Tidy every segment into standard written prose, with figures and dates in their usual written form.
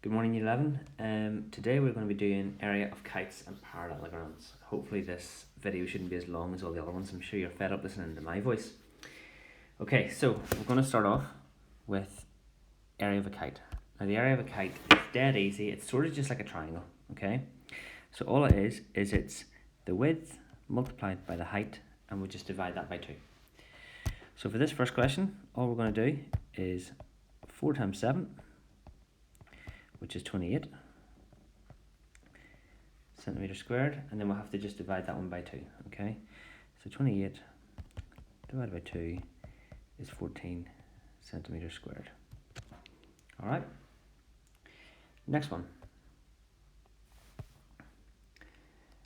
Good morning, Year 11. Today we're going to be doing area of kites and parallelograms. Hopefully this video shouldn't be as long as all the other ones. I'm sure you're fed up listening to my voice. Okay, so we're going to start off with area of a kite. Now the area of a kite is dead easy. It's sort of just like a triangle, okay? So all it is it's the width multiplied by the height, and we'll just divide that by 2. So for this first question, all we're going to do is 4 times 7, which is 28 centimeters squared, and then we'll have to just divide that one by 2, okay? So 28 divided by 2 is 14 centimeters squared. All right, next one.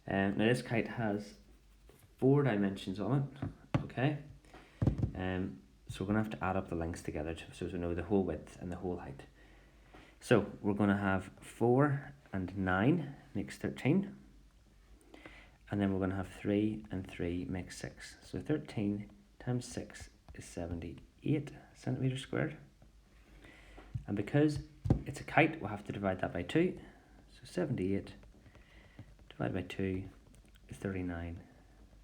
Now this kite has 4 dimensions on it, okay? So we're going to have to add up the lengths together so we know the whole width and the whole height. So we're going to have 4 and 9 makes 13. And then we're going to have 3 and 3 makes 6. So 13 times 6 is 78 centimeters squared. And because it's a kite, we'll have to divide that by 2. So 78 divided by 2 is 39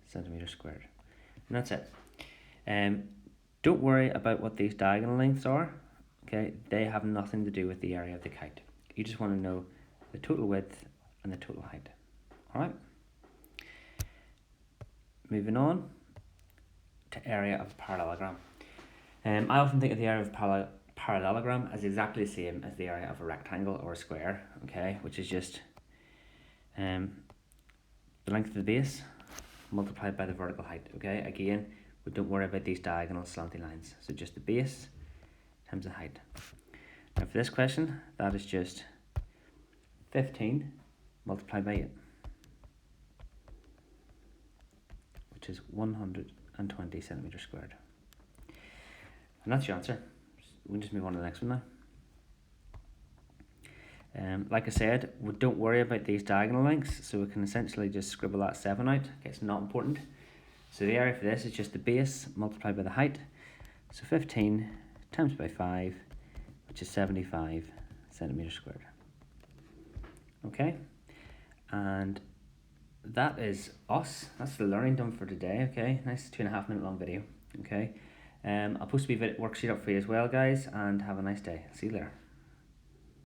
centimeters squared. And that's it. Don't worry about what these diagonal lengths are. Okay, they have nothing to do with the area of the kite. You just want to know the total width and the total height. Alright? Moving on to area of a parallelogram. I often think of the area of a parallelogram as exactly the same as the area of a rectangle or a square, okay, which is just the length of the base multiplied by the vertical height, okay? Again, we don't worry about these diagonal slanty lines. So just the base times the height. Now for this question, that is just 15 multiplied by 8, which is 120 centimeters squared. And that's your answer. We can just move on to the next one now. Like I said, we don't worry about these diagonal lengths, so we can essentially just scribble that 7 out. Okay, it's not important. So the area for this is just the base multiplied by the height. So 15 times by 5, which is 75 centimeters squared. Okay, and that is us. That's the learning done for today. Okay, nice 2.5 minute long video. Okay, I'll post a wee worksheet up for you as well, guys, and have a nice day. See you later.